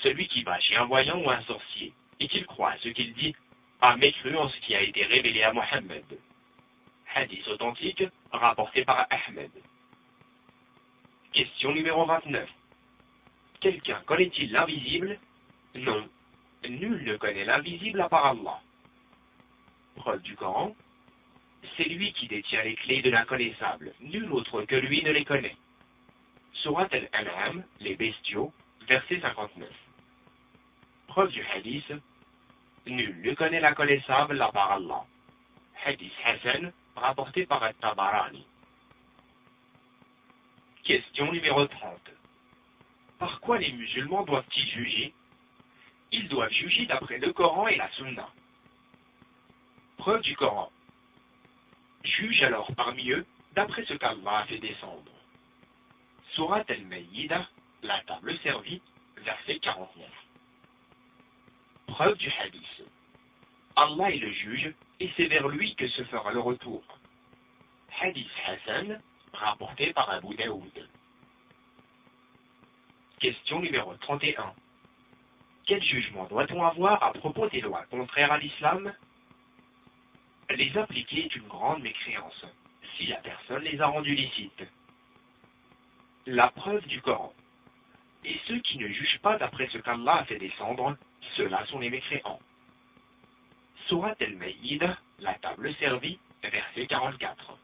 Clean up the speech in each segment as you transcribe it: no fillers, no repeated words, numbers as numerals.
celui qui va chez un voyant ou un sorcier et qu'il croit à ce qu'il dit a mécru en ce qui a été révélé à Mohammed. Hadith authentique rapporté par Ahmed. Question numéro 29. Quelqu'un connaît-il l'invisible? Non. Nul ne connaît l'invisible à part Allah. Preuve du Coran. C'est lui qui détient les clés de l'inconnaissable. Nul autre que lui ne les connaît. Sourate Al-An'am, les bestiaux, verset 59. Preuve du hadith. Nul ne connaît l'inconnaissable à part Allah. Hadith Hassan, rapporté par At-Tabarani. Question numéro 30. Par quoi les musulmans doivent-ils juger? Ils doivent juger d'après le Coran et la Sunna. Preuve du Coran. Juge alors parmi eux d'après ce qu'Allah a fait descendre. Sourate Al-Maïda, la table servie, verset 49. Preuve du hadith. Allah est le juge et c'est vers lui que se fera le retour. Hadith Hassan, rapporté par Abu Daoud. Question numéro 31. Quel jugement doit-on avoir à propos des lois contraires à l'islam? Les appliquer est une grande mécréance, si la personne les a rendues licites. La preuve du Coran. Et ceux qui ne jugent pas d'après ce qu'Allah a fait descendre, ceux-là sont les mécréants. Sourate Al-Maïda, la table servie, verset 44.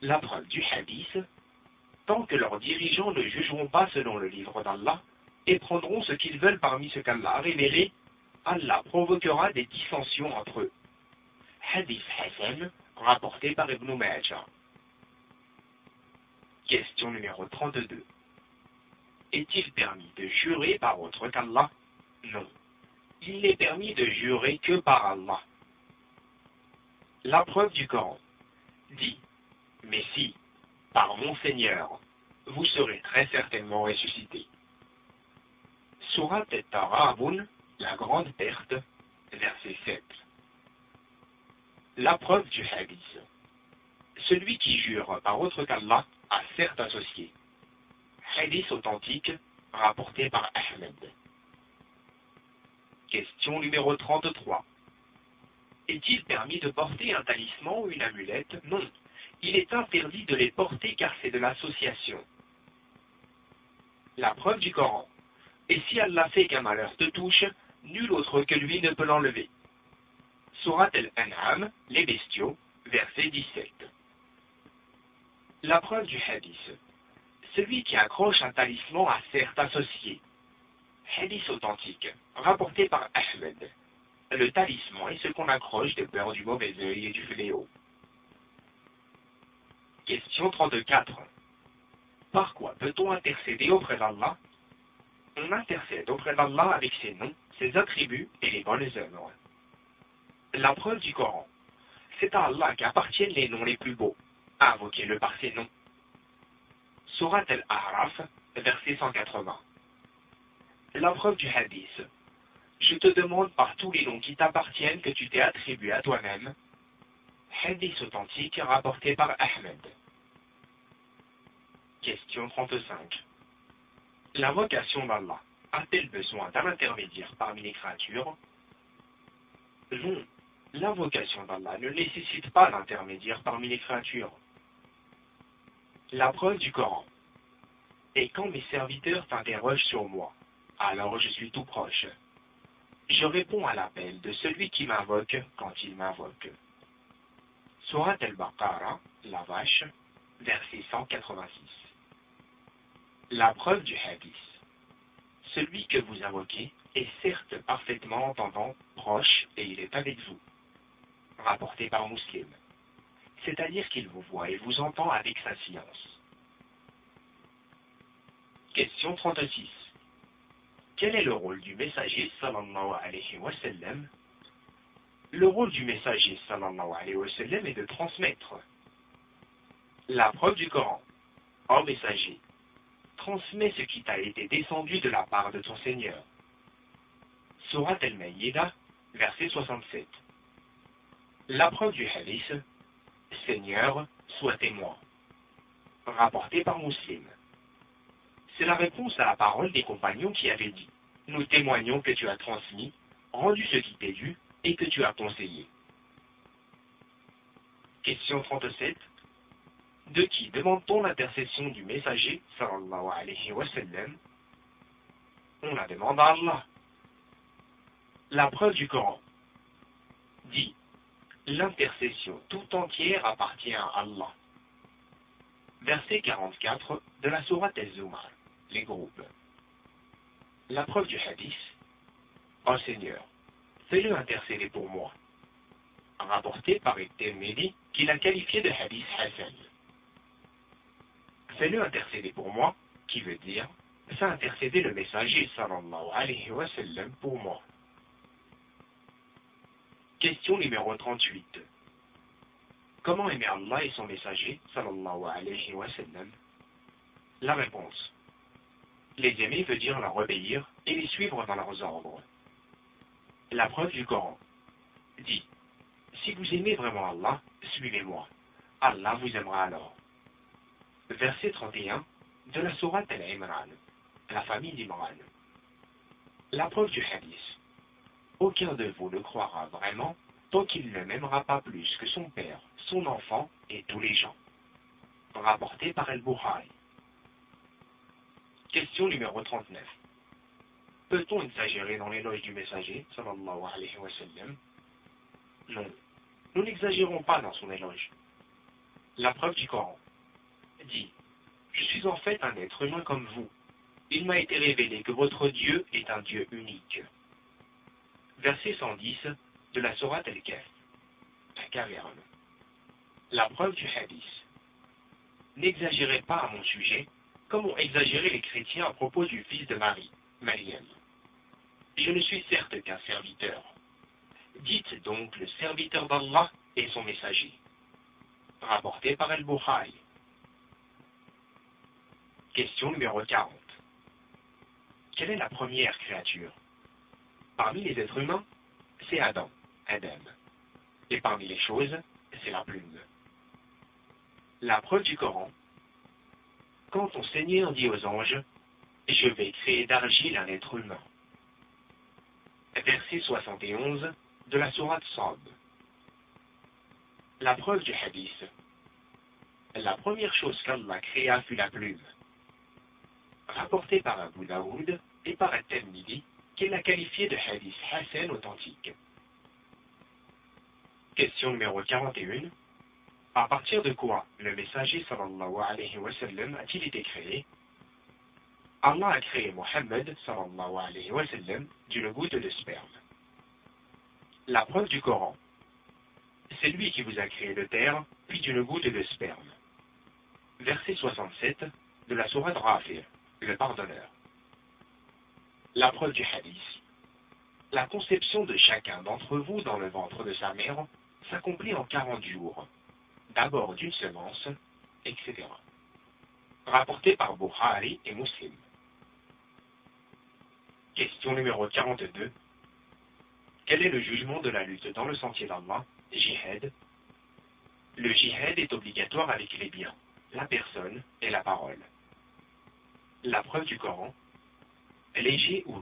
La preuve du hadith. Tant que leurs dirigeants ne jugeront pas selon le livre d'Allah et prendront ce qu'ils veulent parmi ce qu'Allah a révélé, Allah provoquera des dissensions entre eux. Hadith Hassan, rapporté par Ibn Majah. Question numéro 32. Est-il permis de jurer par autre qu'Allah? Non. Il n'est permis de jurer que par Allah. La preuve du Coran dit, mais si, par mon Seigneur, vous serez très certainement ressuscités. Sourate At-Taghabun, la grande perte, verset 7. La preuve du hadith. Celui qui jure par autre qu'Allah a certes associé. Hadith authentique, rapporté par Ahmed. Question numéro 33. Est-il permis de porter un talisman ou une amulette? Non. Il est interdit de les porter car c'est de l'association. La preuve du Coran. Et si Allah fait qu'un malheur te touche, nul autre que lui ne peut l'enlever. Sourate Al-An'am, les bestiaux, verset 17. La preuve du hadith. Celui qui accroche un talisman a certes associé. Hadith authentique, rapporté par Ahmed. Le talisman est ce qu'on accroche de peur du mauvais œil et du fléau. Question 34. Par quoi peut-on intercéder auprès d'Allah? On intercède auprès d'Allah avec ses noms, ses attributs et les bonnes œuvres. La preuve du Coran. C'est à Allah qu'appartiennent les noms les plus beaux. Invoquez-le par ses noms. Sourate Al-A'raf, verset 180. La preuve du hadith. Je te demande par tous les noms qui t'appartiennent que tu t'es attribué à toi-même. Hadith authentique rapporté par Ahmed. Question 35. L'invocation d'Allah a-t-elle besoin d'un intermédiaire parmi les créatures? Non. L'invocation d'Allah ne nécessite pas d'intermédiaire parmi les créatures. La preuve du Coran. Et quand mes serviteurs t'interrogent sur moi, alors je suis tout proche. Je réponds à l'appel de celui qui m'invoque quand il m'invoque. Sourate Al-Baqarah, la vache, verset 186. La preuve du hadith. Celui que vous invoquez est certes parfaitement entendant, proche, et il est avec vous. Rapporté par Muslim. C'est-à-dire qu'il vous voit et vous entend avec sa science. Question 36. Quel est le rôle du messager sallallahu alayhi wa sallam? Le rôle du messager sallallahu alayhi wa sallam est de transmettre. La preuve du Coran. Ô messager, transmets ce qui t'a été descendu de la part de ton Seigneur. Sourate Al-Maïda, verset 67. La preuve du hadith. Seigneur, sois témoin. Rapporté par Muslim. C'est la réponse à la parole des compagnons qui avaient dit « Nous témoignons que tu as transmis, rendu ce qui t'est dû et que tu as conseillé. » Question 37. De qui demande-t-on l'intercession du messager sallallahu alayhi wa sallam? On la demande à Allah. La preuve du Coran dit l'intercession tout entière appartient à Allah. Verset 44 de la sourate Az-Zumar, les groupes. La preuve du hadith. Ô Seigneur, fais-le intercéder pour moi. Rapporté par At-Tirmidhi, qui l'a qualifié de hadith Hassan. Fais-le intercéder pour moi, qui veut dire, fais intercéder le messager sallallahu alayhi wa sallam pour moi. Question numéro 38. Comment aimer Allah et son messager sallallahu alayhi wa sallam? La réponse. Les aimer veut dire leur obéir et les suivre dans leurs ordres. La preuve du Coran dit si vous aimez vraiment Allah, suivez-moi. Allah vous aimera alors. Verset 31 de la sourate Al-Imran, la famille d'Imran. La preuve du hadith. Aucun de vous ne croira vraiment tant qu'il ne m'aimera pas plus que son père, son enfant et tous les gens. Rapporté par Al-Bukhari. Question numéro 39. Peut-on exagérer dans l'éloge du messager, sallallahu alayhi wa sallam? Non, nous n'exagérons pas dans son éloge. La preuve du Coran dit je suis en fait un être humain comme vous. Il m'a été révélé que votre Dieu est un Dieu unique. Verset 110 de la sourate Al-Kahf, la caverne. La preuve du hadith. N'exagérez pas à mon sujet, comme ont exagéré les chrétiens à propos du fils de Marie, Maryam. Je ne suis certes qu'un serviteur. Dites donc le serviteur d'Allah et son messager. Rapporté par Al-Bukhari. Question numéro 40. Quelle est la première créature? Parmi les êtres humains, c'est Adam. Et parmi les choses, c'est la plume. La preuve du Coran. Quand ton Seigneur dit aux anges, je vais créer d'argile un être humain. Verset 71 de la sourate Sad. La preuve du hadith. La première chose qu'Allah créa fut la plume. Rapporté par Abu Daoud et par At-Tirmidhi, qui l'a qualifié de hadith Hassan authentique. Question numéro 41. À partir de quoi le messager sallallahu alayhi wa sallam a-t-il été créé? Allah a créé Mohammed sallallahu alayhi wa sallam d'une goutte de sperme. La preuve du Coran. C'est lui qui vous a créé de terre, puis d'une goutte de sperme. Verset 67 de la sourate Rafir, le pardonneur. La preuve du hadith. La conception de chacun d'entre vous dans le ventre de sa mère s'accomplit en 40 jours, d'abord d'une semence, etc. Rapporté par Bukhari et Muslim. Question numéro 42. Quel est le jugement de la lutte dans le sentier d'Allah, jihad? Le jihad est obligatoire avec les biens, la personne et la parole. La preuve du Coran. Léger ou